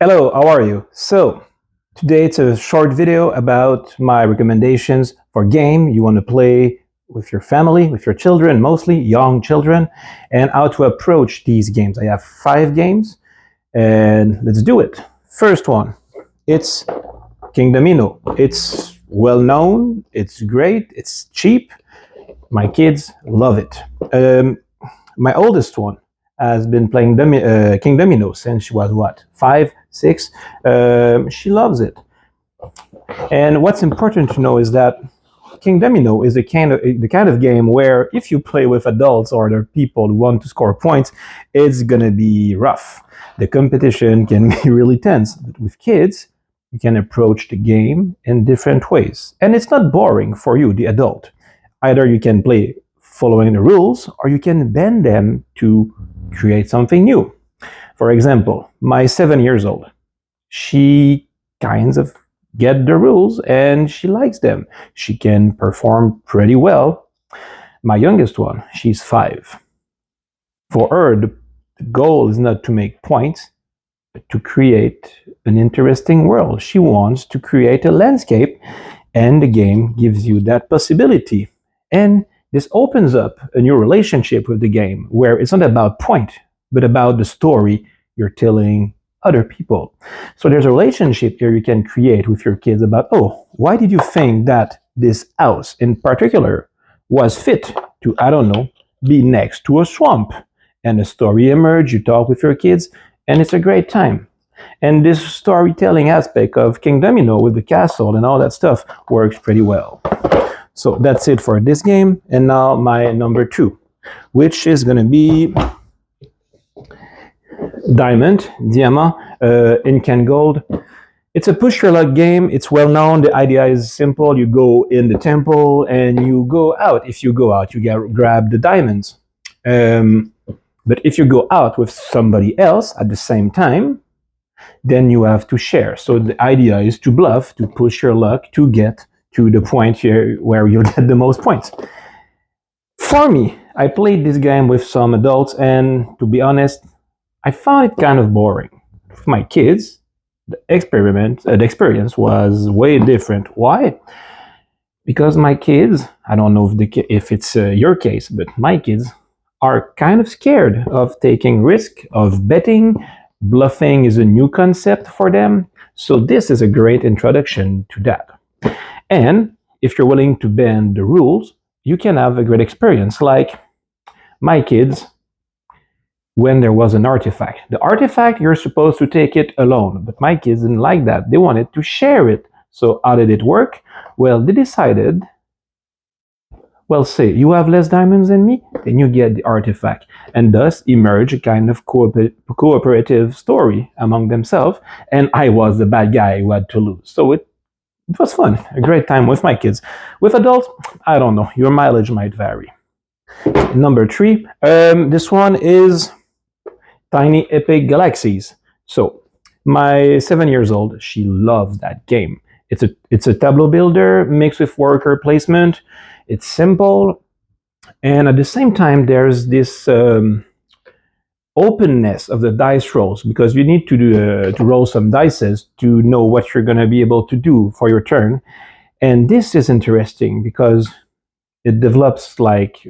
Hello, how are you? So, today it's a short video about my recommendations for game you want to play with your family, with your children, mostly young children, and how to approach these games. I have 5 games, and let's do it. First one, it's King Domino. It's well known, it's great, it's cheap. My kids love it. My oldest one has been playing King Domino since she was what, 5, 6. She loves it. And what's important to know is that King Domino is the kind of game where if you play with adults or other people who want to score points, it's gonna be rough. The competition can be really tense, but with kids, you can approach the game in different ways, and it's not boring for you, the adult. Either you can play following the rules, or you can bend them to create something new. For example, my 7 years old, she kinds of get the rules and she likes them. She can perform pretty well. My youngest one, she's 5. For her, the goal is not to make points, but to create an interesting world. She wants to create a landscape, and the game gives you that possibility. And this opens up a new relationship with the game where it's not about point, but about the story you're telling other people. So there's a relationship here you can create with your kids about, oh, why did you think that this house in particular was fit to, I don't know, be next to a swamp? And a story emerges, you talk with your kids, and it's a great time. And this storytelling aspect of King Domino with the castle and all that stuff works pretty well. So that's it for this game. And now my number 2, which is going to be Diamond, in Can Gold. It's a push your luck game. It's well known. The idea is simple. You go in the temple and you go out. If you go out, you grab the diamonds. But if you go out with somebody else at the same time, then you have to share. So the idea is to bluff, to push your luck, to get to the point here where you get the most points. For me, I played this game with some adults, and to be honest, I found it kind of boring. For my kids, the experience was way different. Why? Because my kids, I don't know if it's your case, but my kids are kind of scared of taking risk, of betting. Bluffing is a new concept for them. So this is a great introduction to that. And if you're willing to bend the rules, you can have a great experience. Like my kids, when there was an artifact. The artifact, you're supposed to take it alone. But my kids didn't like that. They wanted to share it. So how did it work? Well, they decided, well, say you have less diamonds than me, then you get the artifact. And thus emerge a kind of cooperative story among themselves. And I was the bad guy who had to lose. So it was fun, a great time with my kids. With adults, I don't know, your mileage might vary. Number 3, this one is Tiny Epic Galaxies. So my 7 years old, she loves that game. It's a tableau builder mixed with worker placement. It's simple, and at the same time, there's this openness of the dice rolls, because you need to roll some dices to know what you're going to be able to do for your turn. And this is interesting because it develops, like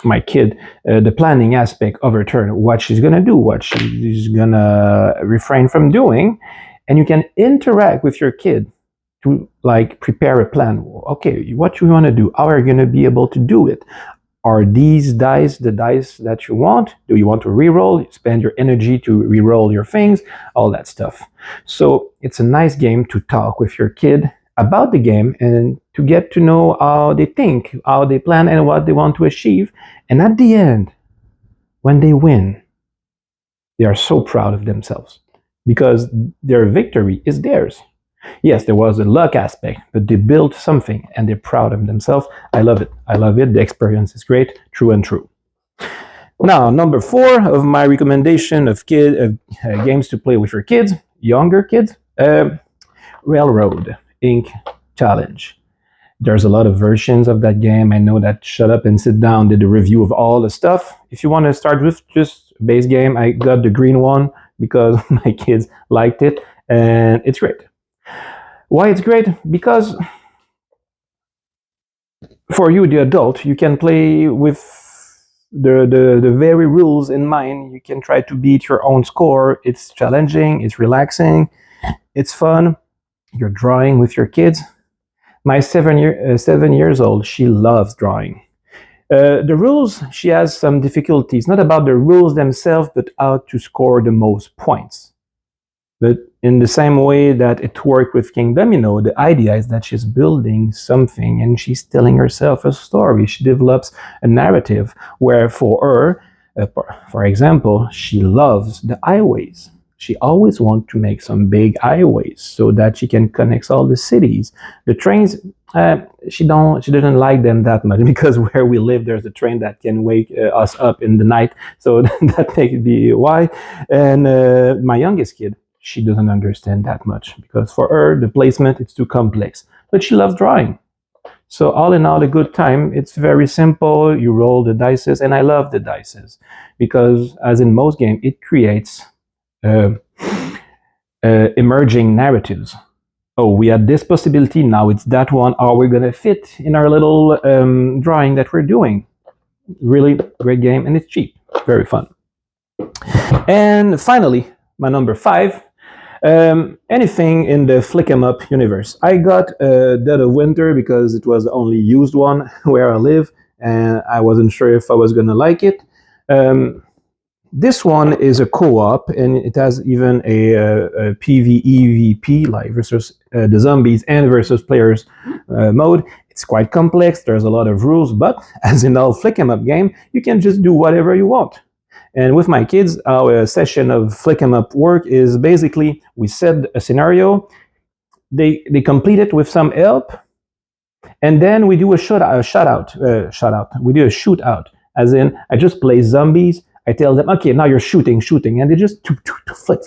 my kid, the planning aspect of her turn, what she's going to do, what she's going to refrain from doing. And you can interact with your kid to like prepare a plan. Okay, what you want to do? How are you going to be able to do it? Are these dice the dice that you want? Do you want to re-roll? Spend your energy to re-roll your things? All that stuff. So it's a nice game to talk with your kid about the game and to get to know how they think, how they plan, and what they want to achieve. And at the end, when they win, they are so proud of themselves because their victory is theirs. Yes, there was a luck aspect, but they built something and they're proud of themselves. I love it. I love it. The experience is great, true and true. Now, number 4 of my recommendation of games to play with your kids, younger kids, Railroad Inc. Challenge. There's a lot of versions of that game. I know that Shut Up and Sit Down did a review of all the stuff. If you want to start with just base game, I got the green one, because my kids liked it, and it's great. Why it's great? Because for you, the adult, you can play with the very rules in mind. You can try to beat your own score. It's challenging, it's relaxing, it's fun. You're drawing with your kids. My 7 years old, she loves drawing. The rules, she has some difficulties, not about the rules themselves, but how to score the most points. But in the same way that it worked with King Domino, the idea is that she's building something and she's telling herself a story. She develops a narrative where for her, for example, she loves the highways. She always wants to make some big highways so that she can connect all the cities. The trains, she didn't like them that much because where we live, there's a train that can wake us up in the night. So that may be why. And my youngest kid, she doesn't understand that much because for her the placement it's too complex, but she loves drawing. So all in all, a good time. It's very simple. You roll the dices, and I love the dices because, as in most games, it creates uh, emerging narratives. Oh, we had this possibility, now it's that one. Are we gonna fit in our little drawing that we're doing? Really great game, and it's cheap, very fun. And finally, my number 5. Anything in the Flick 'em Up universe. I got Dead of Winter because it was the only used one where I live, and I wasn't sure if I was gonna like it. This one is a co-op, and it has even a PvEVP, like versus the zombies and versus players mode. It's quite complex. There's a lot of rules, but as in all Flick 'em Up game, you can just do whatever you want. And with my kids, our session of Flick 'em Up work is basically we set a scenario, they complete it with some help, and then we do a shootout. We do a shootout, as in I just play zombies. I tell them, okay, now you're shooting, and they just flick,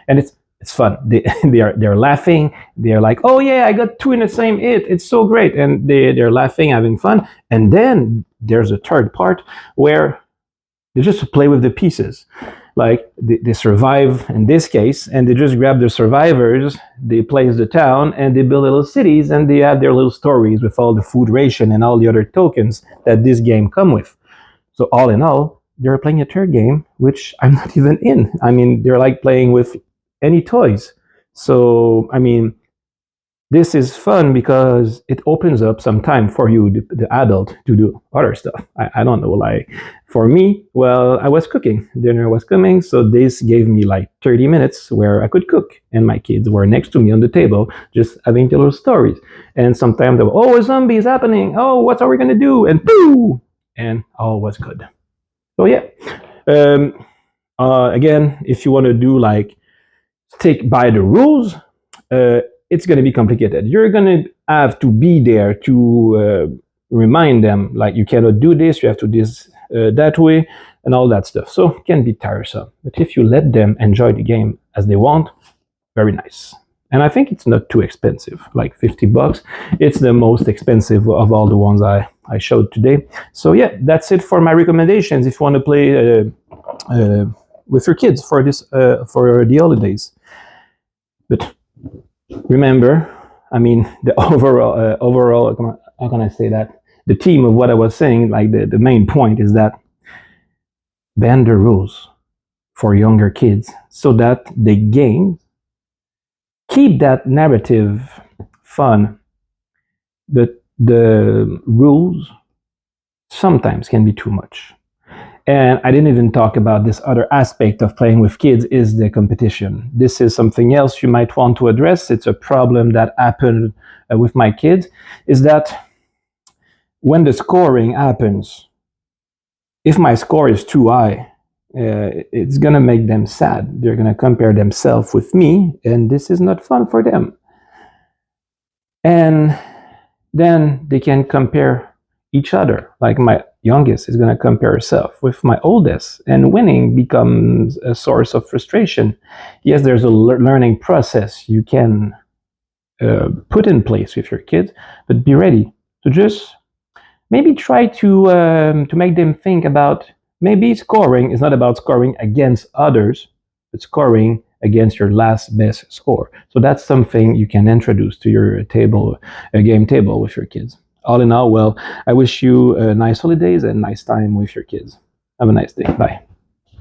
and it's fun. They're laughing. They're like, oh yeah, I got 2 in the same hit. It's so great, and they're laughing, having fun. And then there's a third part where they just play with the pieces. Like they survive in this case, and they just grab the survivors, they place the town, and they build little cities, and they have their little stories with all the food ration and all the other tokens that this game come with. So all in all, they're playing a third game, which I'm not even in. I mean, they're like playing with any toys. So, I mean, this is fun because it opens up some time for you, the adult, to do other stuff. I don't know, like for me, well, I was cooking, dinner was coming, so this gave me like 30 minutes where I could cook, and my kids were next to me on the table, just having their little stories. And sometimes they were, oh, a zombie is happening, oh, what are we gonna do? And boo! And all was good. So yeah, again, if you want to do like stick by the rules, it's going to be complicated. You're going to have to be there to remind them, like, you cannot do this, you have to do this that way, and all that stuff. So it can be tiresome. But if you let them enjoy the game as they want, very nice. And I think it's not too expensive, like $50. It's the most expensive of all the ones I showed today. So yeah, that's it for my recommendations if you want to play with your kids for this for the holidays. But remember, I mean, the overall, how can I say that? The theme of what I was saying, like the main point is that bend the rules for younger kids so that the game keep that narrative fun, but the rules sometimes can be too much. And I didn't even talk about this other aspect of playing with kids is the competition. This is something else you might want to address. It's a problem that happened with my kids, is that when the scoring happens, if my score is too high, it's gonna make them sad. They're gonna compare themselves with me, and this is not fun for them. And then they can compare each other. Like my youngest is gonna compare herself with my oldest, and winning becomes a source of frustration. Yes, there's a learning process you can put in place with your kids, but be ready to just maybe try to make them think about maybe scoring is not about scoring against others, scoring against your last best score. So that's something you can introduce to your table, a game table with your kids. All in all, well, I wish you nice holidays and nice time with your kids. Have a nice day. Bye.